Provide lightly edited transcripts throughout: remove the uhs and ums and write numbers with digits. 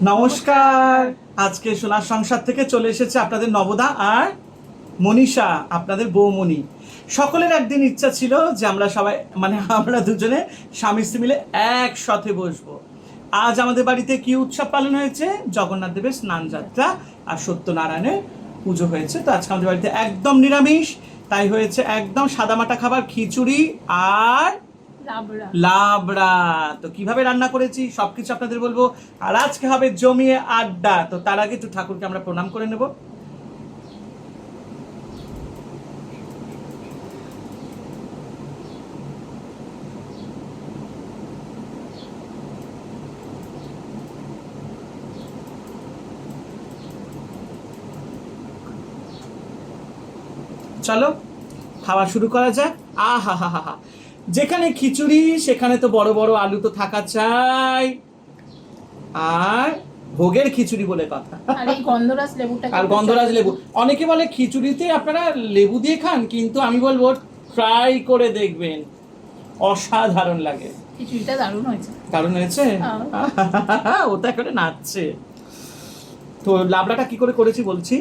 নমস্কার। আজকে সোনার সংসার থেকে চলে এসেছে আপনাদের নবদা আর মনীষা, আপনাদের বৌমণি। সকলের একদিন ইচ্ছা ছিল যে আমরা সবাই আমরা দুজনে স্বামী স্ত্রী মিলে একসাথে বসবো। আজ আমাদের বাড়িতে কি উৎসব পালন হয়েছে? জগন্নাথ দেবের স্নান যাত্রা আর সত্যনারায়ণের পুজো হয়েছে। তো আজকে আমাদের বাড়িতে একদম নিরামিষ, তাই হয়েছে একদম সাদামাটা খাবার, খিচুড়ি আর লাবড়া। তো কিভাবে রান্না করেছি সবকিছু আপনাদের বলবো, আর আজকে হবে জমিয়ে আড্ডা। তো তার আগে একটু ঠাকুরকে আমরা প্রণাম করে নেব। চলো খাওয়া শুরু করা যাক। আহা হা হা হা, যেখানে খিচুড়ি সেখানে তো বড় বড় আলু তো থাকা চাই, আর ভোগের খিচুড়ি বলে কথা। আর গন্ধরাজ লেবু, অনেকে বলে খিচুড়িতে আপনারা লেবু দিয়ে খান, কিন্তু আমি বলবো ট্রাই করে দেখবেন, অসাধারণ লাগে। খিচুড়িটা দারুণ হয়েছে। দারুণ হয়েছে, ওটা করে নাচছে। তো লাবড়াটা কি করে করেছি বলছি।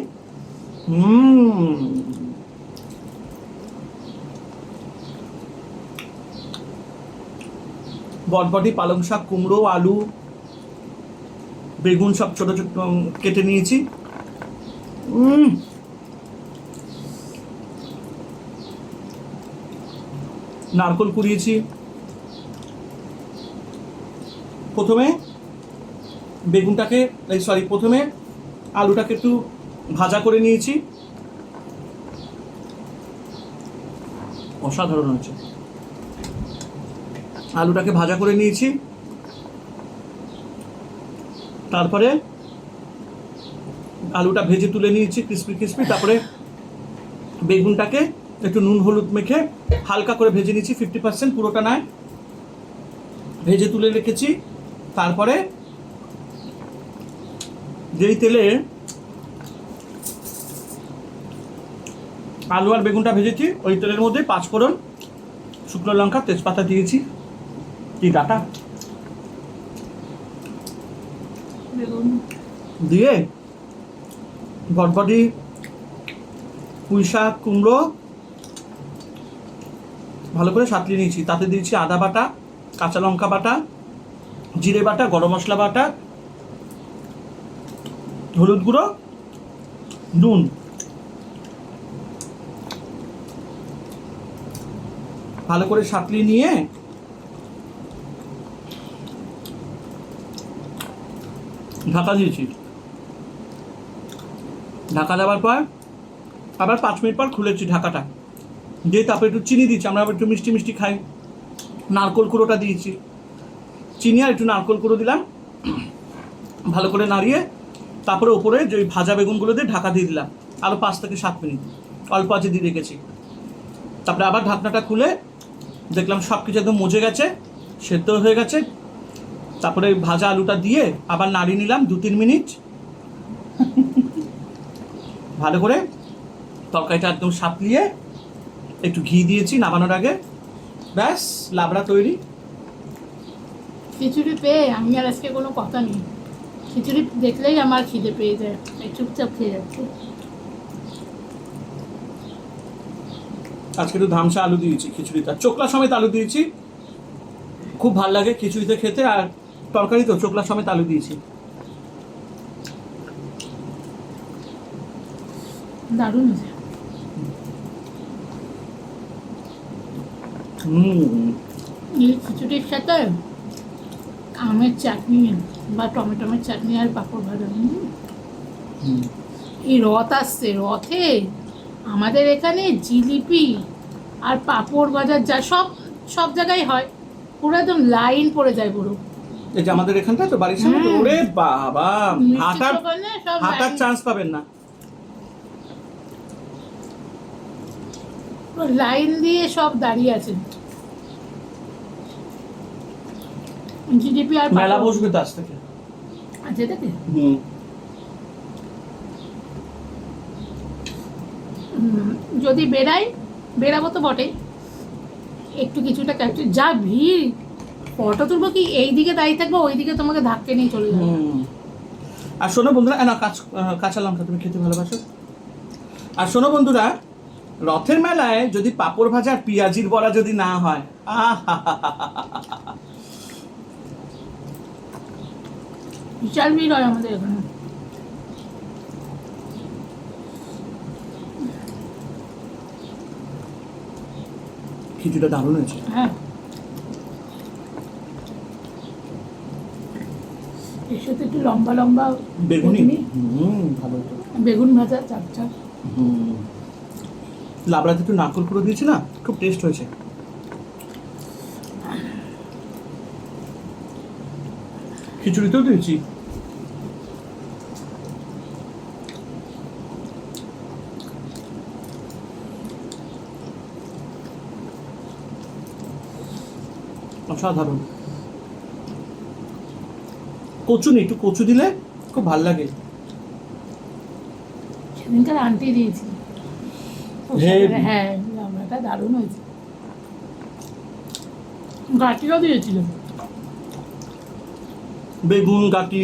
বটবটি, পালং শাক, কুমড়ো, আলু, বেগুন সব ছোট ছোট কেটে নিয়েছি। নারকোল কুড়িয়েছি। প্রথমে প্রথমে আলুটাকে একটু ভাজা করে নিয়েছি। অসাধারণ হয়েছে। আলুটাকে ভাজা করে নিয়েছি, তারপরে আলুটা ভেজে তুলে নিয়েছি ক্রিস্পি। তারপরে বেগুনটাকে একটু নুন হলুদ মেখে হালকা করে ভেজে নিয়েছি, 50%, পুরোটা নয়, ভেজে তুলে রেখেছি। তারপরে যেই তেলে আলু আর বেগুনটা ভেজেছি, ওই তেলের মধ্যে 5 ফোড়ন, শুকনো লঙ্কা, তেজপাতা দিয়েছি। কি ডাটা দিয়ে বটবটি, পুঁই শাক, কুমড়ো ভালো করে সাঁতলিয়ে নিয়েছি। তাতে দিয়েছি আদা বাটা, কাঁচা লঙ্কা বাটা, জিরে বাটা, গরম মশলা বাটা, হলুদ গুঁড়ো, নুন। ভালো করে সাঁতলিয়ে নিয়ে ঢাকা দিয়েছি। ঢাকা দেওয়ার পর আবার 5 মিনিট পর খুলেছি ঢাকাটা দিয়ে, তারপরে একটু চিনি দিয়েছি। আমরা আবার একটু মিষ্টি মিষ্টি খাই, নারকোল কুড়োটা দিয়েছি। চিনি আর একটু নারকোল কুড়ো দিলাম, ভালো করে নাড়িয়ে তারপরে ওপরে যে ভাজা বেগুনগুলো দিয়ে ঢাকা দিয়ে দিলাম। আরও 5 থেকে 7 মিনিট অল্প আঁচে দিয়ে রেখেছি। তারপরে আবার ঢাকনাটা খুলে দেখলাম সব কিছু একদম মজে গেছে, সেদ্ধ হয়ে গেছে। তারপরে ভাজা আলুটা দিয়ে আবার নাড়িয়ে নিলাম 2-3 মিনিট ভালো করে। তরকারিটা একদম সাঁতলিয়ে একটু ঘি দিয়েছি নামানোর আগে, ব্যাস লাবড়া তৈরি। খিচুড়ি পেয়ে আমি আর আজকে কোনো কথা নেই, খিচুড়ি দেখলেই আমার খিদে পেয়ে যায়, চুপচাপ খেয়ে যাচ্ছে। আজকে একটু ধামসা আলু দিয়েছি খিচুড়িতে, চোকলা সমেত আলু দিয়েছি, খুব ভালো লাগে খিচুড়িতে খেতে। আর তরকারি তো চোকলা সমেত আলু দিয়েছি। দারুণ হয়েছে। এই খিচুড়ির সাথে আমের চাটনি বা টমেটোমের চাটনি আর পাঁপড় ভাজা। এই রথ আসছে, রথে আমাদের এখানে জিলিপি আর পাঁপড় বাজার যা সব জায়গায় হয়, পুরো একদম লাইন পড়ে যায় পুরো। এই যে আমাদের এখানটা তো বাড়ির সামনে, ওরে বাবা, হাঁটার চান্স পাবেন না। লাইন দিয়ে সব দাঁড়িয়ে আছে। জিলিপি আর মেলা বসবে তো আজ থেকে। আচ্ছা দেখে যদি বেরাবো তো বটেই, একটু কিছুটা ক্যাপচার, যা ভিড়, ফটো তুলবো কি এইদিকে দাঁড়িয়ে থাকবো, ওইদিকে তোমাকে ধাক্কে নিয়ে চলে যাবো। আর শোনো বন্ধুরা, না কাঁচা লঙ্কা তুমি খেতে ভালোবাসো। আর শোনো বন্ধুরা, রথের মেলায় যদি পাঁপড় ভাজা আর পেঁয়াজির বড়া যদি না হয়, বিশাল ভিড় হয় আমাদের এখানে। খিচুড়িটা দারুণ হয়েছে। হ্যাঁ, এর সাথে একটু লম্বা লম্বা বেগুনি, ভালো হতো। বেগুন ভাজা চাপ চাপ। লাবড়াতে একটু নারকেল পুরো দিয়েছি না, খুব টেস্ট হয়েছে। খিচুড়িতেও দিয়েছি। অসাধারণ। কচু নেই, একটু কচু দিলে খুব ভালো লাগে। সেদিনকার আন্টি দিয়েছি। Heavy. হ্যাঁ, লাবড়াটা দারুণ হয়েছে। গাটিও দিয়েছিল। বেগুন গাটি,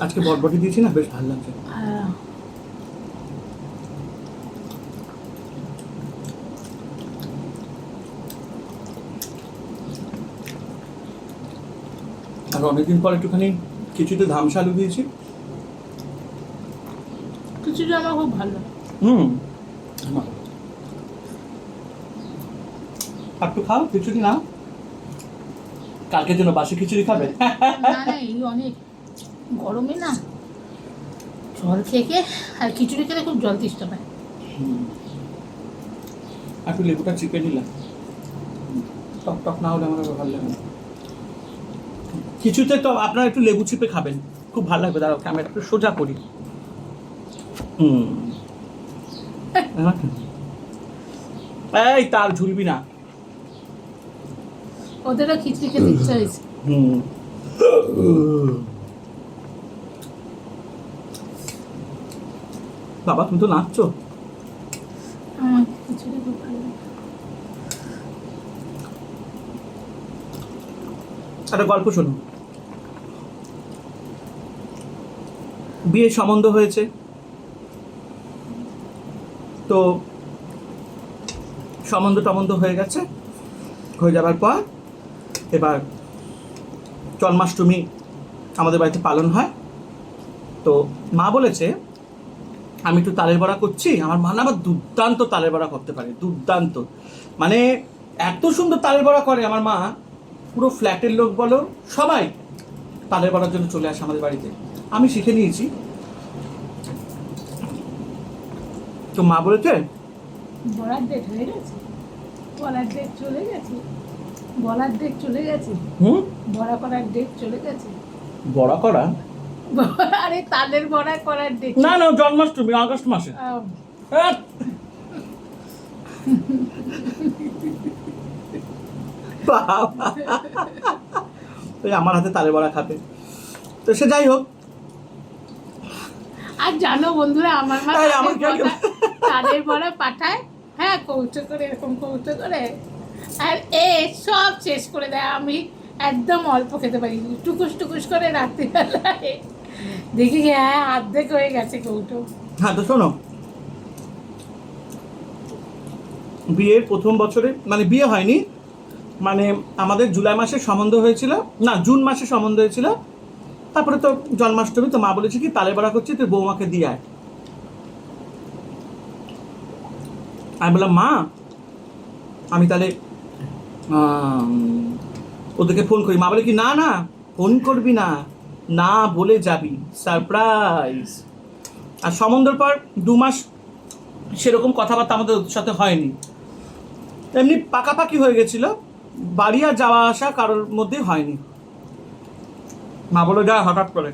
আজকে বটবটি দিয়েছি না, বেশ ভালো লাগছে। আর অনেকদিন পর একটুখানি খিচুড়িতে ধামসা আলু দিয়েছি। খিচুড়ি আমার খুব ভালো লাগে। আর একটু খাও খিচুড়ি, না কালকের জন্য বাসি খিচুড়ি খাবে? না না, এই অনেক গরমে না জল থেকে আর খিচুড়ি খেলে খুব জল তেষ্টা পায়। একটু লেবুটা চিপে নিলাম, টক টক না হলে আমার ভালো লাগে না। খিচুড়িতে তো আপনারা একটু লেবু চিপে খাবেন, খুব ভালো লাগবে। দাঁড়াও ক্যামেরা একটু সোজা করি। এই তার ঝুলবি না। ওদেরও খিচুড়ি খেতে ইচ্ছা হয়েছে। বাবা তুমি তো নাচছো। আমার খিচুড়ি খুব ভালো লাগে। একটা গল্প শোনো। বিয়ে সম্বন্ধ হয়েছে, তো সম্বন্ধ টমন্ধ হয়ে গেছে। হয়ে যাবার পর এবার জন্মাষ্টমী আমাদের বাড়িতে পালন হয়। তো মা বলেছে আমি একটু তালের বড়া করছি। আমার মা না আবার দুর্দান্ত তালের বড়া করতে পারে, দুর্দান্ত। মানে এত সুন্দর তালের বড়া করে আমার মা, পুরো ফ্ল্যাটের লোক বলো সবাই তালের বড়ার জন্য চলে আসে আমাদের বাড়িতে। আমি শিখে নিয়েছি। তো মা বলেছে বলার ডেট হয়ে গেছে, বলার ডেট চলে গেছে, বলার ডেট চলে গেছে, বড়া করার ডেট চলে গেছে। বড়া করা? আরে তাদের বড়া করার ডেট না না, জন্মাষ্টমী আগস্ট মাসে। ওই আমার হাতে তালের বড়া খাবে। তো সে যাই হোক। আর জানো বন্ধুরা, আমার মা এই, আমার কি- তাদের বড়া পাঠায়, হ্যাঁ কৌটো করে, এরকম কৌটো করে, আর এ সব শেষ করে দেয়। আমি একদম অল্প খেতে পারি, টুকুস টুকুস করে রাত্রিবেলায় দেখি হ্যাঁ অর্ধেক হয়ে গেছে কৌটো। হ্যাঁ তো শোনো, বিয়ের প্রথম বছরে, মানে বিয়ে হয়নি, মানে আমাদের জুলাই মাসে সম্বন্ধ হয়েছিল, না জুন মাসে সম্বন্ধ হয়েছিল। তারপরে তো জন্মাষ্টমী, তো মা বলেছে কি তালের বড়া করছি, তুই বৌমাকে দিয়ে আয়। আমি বললাম মা আমি তাহলে ওদেরকে ফোন করি। মা বলে কি না না ফোন করবি না, না বলে যাবি, সারপ্রাইজ। আর সম্বন্ধের পর 2 মাস সেরকম কথাবার্তা আমাদের ওদের সাথে হয়নি, এমনি পাকাপাকি হয়ে গেছিল, বাড়ি আর যাওয়া আসা কারোর মধ্যে হয়নি। মা বলে যা হঠাৎ করে,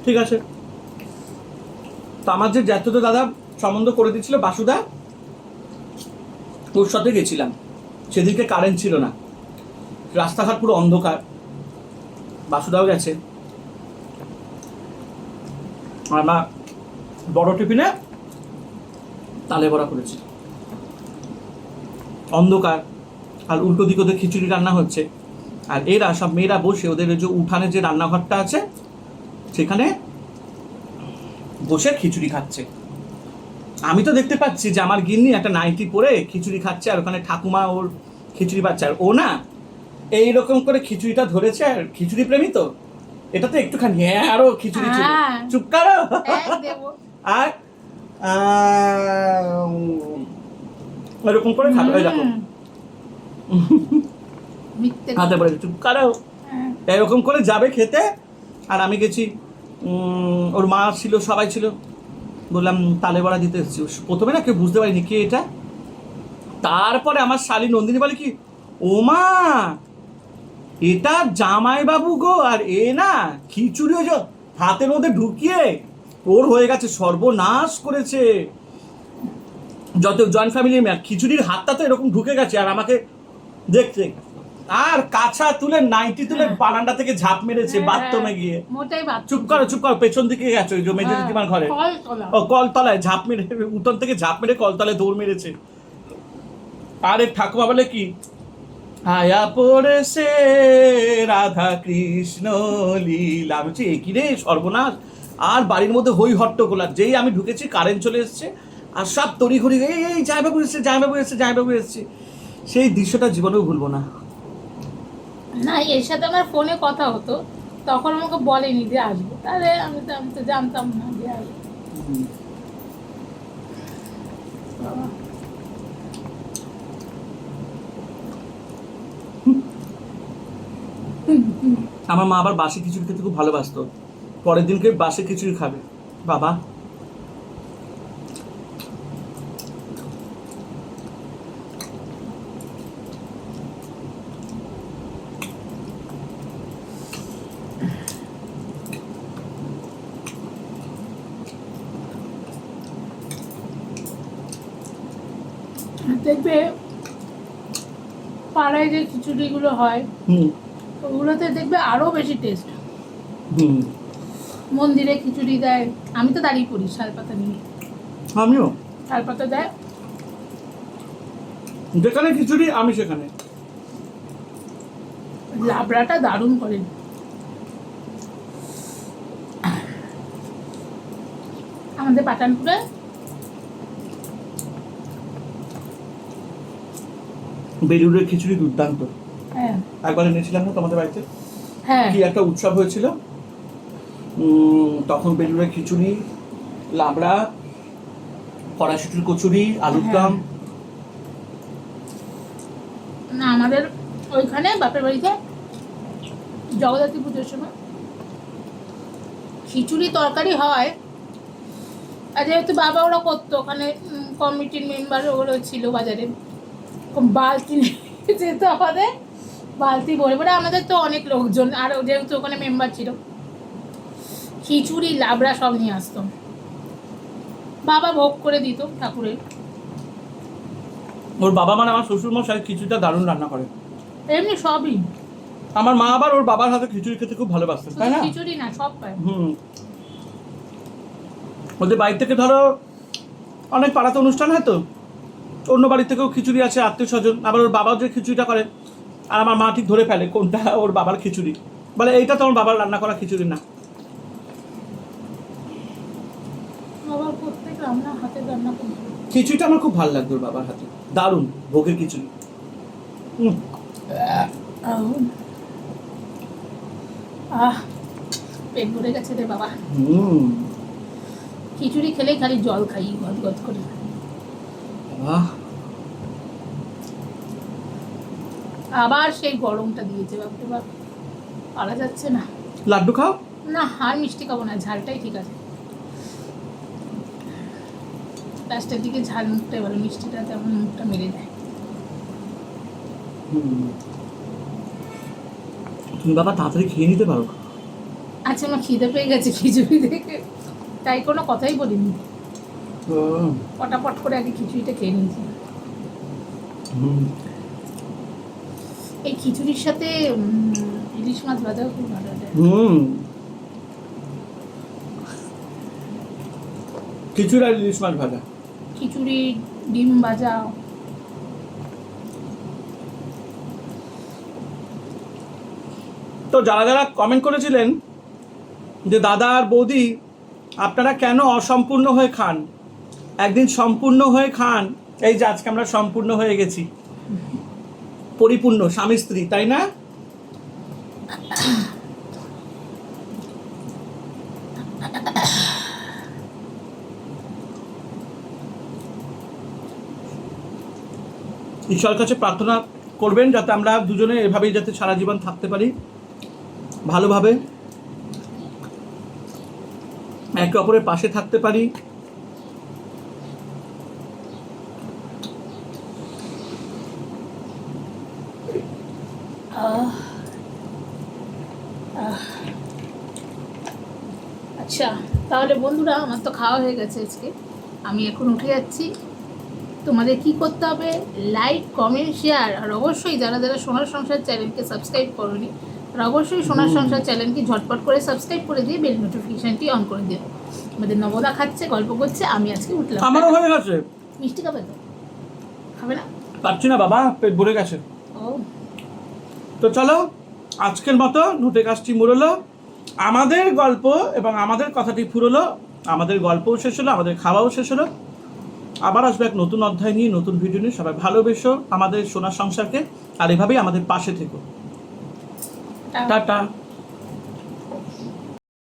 ঠিক আছে। তো আমার যে জ্যাঠতো দাদা সম্বন্ধ করে দিয়েছিল বাসুদা, ওর সাথে গেছিলাম। সেদিনকে কারেন্ট ছিল না, রাস্তাঘাট পুরো অন্ধকার। বাসুদাও গেছে। আর মা বড় টিফিনে তালে বড়া করেছি, অন্ধকার, আর উল্টো দিকে ওদের খিচুড়ি রান্না হচ্ছে, আর এরা সব মেয়েরা বসে ওদের ওই যে উঠানে যে রান্নাঘরটা আছে সেখানে বসে খিচুড়ি খাচ্ছে। আমি তো দেখতে পাচ্ছি যে আমার গিন্নি একটা নাইটি পরে খিচুড়ি খাচ্ছে, আর ওখানে ঠাকুমা ওর খিচুড়ি পাচ্ছে, আর ও না এইরকম করে খিচুড়িটা ধরেছে, আর খিচুড়ি প্রেমী তো, এটা তো একটুখানি আরো খিচুড়ি ছিল, হ্যাঁ। চুপ করো। দেবো। আর এরকম করে খাবে, ওই দেখো মিথ্যে হাতে পড়ে চুপ করো, হ্যাঁ। এরকম করে যাবে খেতে। আর আমি গেছি, ওর মা ছিল, সবাই ছিল, বললাম তালে বড়া দিতে এসেছি। প্রথমে না কেউ বুঝতে পারিনি কে এটা, তারপরে আমার শালী নন্দিনী বলে কি, ও মা এটা জামাইবাবু গো, আর এ না খিচুড়ি ওই যে হাতের মধ্যে ঢুকিয়ে ওর হয়ে গেছে, সর্বনাশ করেছে। যত জয়েন্ট ফ্যামিলির মেয়ে, খিচুড়ির হাতটা তো এরকম ঢুকে গেছে, আর আমাকে দেখতে, আর কাছা তুলে নাইটি তুলে বারান্দা থেকে ঝাঁপ মেরেছে বাথরুমে গিয়ে। মোটাই বাদ। চুপ করো, পেছন দিকে গেছে ওই যে মেজর দিদিমার ঘরে, ও কলতলায় ঝাঁপ মেরে, উঠোন থেকে ঝাঁপ মেরে কলতলায় দৌড় মেরেছে। আরে ঠাকুমা বলে কি, আয়া পড়েছে রাধা কৃষ্ণ লীলা। আমি বলছি একই রে সর্বনাশ, আর বাড়ির মধ্যে হই হট্টগোল। আর যেই আমি ঢুকেছি কারেন্ট চলে এসছে, আর সব তড়িঘড়ি, এই জামাইবাবু এসছে। সেই দৃশ্যটা জীবনেও ভুলবো না। না, এর সাথে আমার ফোনে কথা হতো, তখন আমাকে বলেনি যে আসবো, তাহলে আমি তো জানতাম না যে আসবো। বাবা। আমার মা আবার বাসি খিচুড়ি খেতে খুব ভালোবাসতো, পরের দিনকে বাসি খিচুড়ি খাবে বাবা। দেখবে পাড়ায় যে খিচুড়িগুলো হয়, ওগুলোতে দেখবে আরো বেশি টেস্ট। মন্দিরে খিচুড়ি দেয়, আমি তো দাঁড়িয়ে পড়ি শালপাতা নিয়ে, আমিও শালপাতা দেয়, যেখানে খিচুড়ি আমি সেখানে। লাবড়াটা দারুণ করেন। আমাদের পাঠানপুরে বেলুড়ের খিচুড়ি দুর্দান্ত। হ্যাঁ একবার এনেছিলাম না তোমাদের বাড়িতে, হ্যাঁ কি একটা উৎসব হয়েছিল, তখন বেলুড়ের খিচুড়ি, লাবড়া, কড়াইশুটির কচুরি, আলুর দম। না, আমাদের ওইখানে বাপের বাড়িতে জগদ্ধাত্রী পুজোর সময় খিচুড়ি তরকারি হয়, আর যেহেতু বাবা ওরা করতো, ওখানে কমিটির মেম্বার ওগুলো ছিল, বাজারে বালতি নিয়ে যেত আমাদের, বালতি ভরে ভরে, আমাদের তো অনেক লোকজন, আর যেহেতু ওখানে মেম্বার ছিল, খিচুড়ি লাবড়া সব নিয়ে আসতো, বাবা ভোগ করে দিত ঠাকুরের। ওর বাবা মানে আমার শ্বশুর মশাই খিচুড়িটা দারুণ রান্না করে। এমনি সবই, আমার মা আবার ওর বাবার হাতে খিচুড়ি খেতে খুব ভালোবাসতেন, তাই না? খিচুড়ি না, সব পায়। ওদের বাড়ি থেকে ধরো অনেক পাড়াতে অনুষ্ঠান হয় তো, অন্য বাড়ি থেকেও খিচুড়ি আছে, আত্মীয় স্বজন, আবার ওর বাবাও যে খিচুড়িটা করে, আর আমার মা ঠিক ধরে ফেলে কোনটা ওর বাবার খিচুড়ি, বলে এইটা তো আমার বাবার রান্না করা খিচুড়ি না। বাবার প্রত্যেক রান্না হাতে রান্না করতো। খিচুড়িটা আমার খুব ভালো লাগতো ওর বাবার হাতে, দারুণ ভোগের খিচুড়ি। পেট ভরে গেছে রে বাবা, খিচুড়ি খেলেই খালি জল খাই গদ গদ করে। আবার সেই গরমটা দিয়েছে, বাপরে বাপ, পারা যাচ্ছে না। লাড্ডু খাও না, আর মিষ্টি খাবো না, ঝালটাই ঠিক আছে, লাস্টের দিকে ঝাল মুখটাই ভালো, মিষ্টিটা তেমন মুখটা মেরে দেয়। তুমি বাবা তাড়াতাড়ি খেয়ে নিতে পারো। আচ্ছা, আমার খিদে পেয়ে গেছে খিচুড়ি দেখে, তাই কোনো কথাই বলিনি, পটাপট করে আগে খিচুড়িটা খেয়ে নিয়েছি। এই খিচুড়ির সাথে ইলিশ মাছ ভাজাও খুব ভালো লাগে। খিচুড়ি আর ইলিশ মাছ ভাজা খিচুড়ি, ডিম ভাজা। তো যারা যারা কমেন্ট করেছিলেন যে দাদা আর বৌদি আপনারা কেন অসম্পূর্ণ হয়ে খান, একদিন সম্পূর্ণ হয়ে খান। এই যে আজকে আমরা সম্পূর্ণ হয়ে গেছি, পরিপূর্ণ স্বামী স্ত্রী, তাই না? ঈশ্বরের কাছে প্রার্থনা করবেন যাতে আমরা দুজনে এভাবেই যাতে সারা জীবন থাকতে পারি, ভালোভাবে একে অপরের পাশে থাকতে পারি। আচ্ছা তাহলে বন্ধুরা, আমার তো খাওয়া হয়ে গেছে আজকে, আমি এখন উঠে যাচ্ছি। তোমাদের কি করতে হবে? লাইক, কমেন্ট, শেয়ার, আর অবশ্যই যারা যারা সোনার সংসার চ্যানেলকে সাবস্ক্রাইব করোনি আর অবশ্যই সোনার সংসার চ্যানেলকে ঝটপট করে সাবস্ক্রাইব করে দিয়ে বেল নোটিফিকেশনটি অন করে দিও। আমাদের নবদা খাচ্ছে, গল্প করছে, আমি আজকে উঠলাম। আমারও হয়ে গেছে। মিষ্টি খাবে তো? খাবে না? পাচ্ছি না বাবা, পেট ভরে গেছে। ও তো চলো, আজকের মতো নোটে কাজটি মুড়লো, আমাদের গল্প এবং আমাদের কথাটি ফুরলো, আমাদের গল্পও শেষ হলো, আমাদের খাওয়াও শেষ হলো। আবার আসবে এক নতুন অধ্যায় নিয়ে, নতুন ভিডিও নিয়ে। সবাই ভালোবেসো আমাদের সোনার সংসারকে, আর এভাবেই আমাদের পাশে থেকো। টাটা।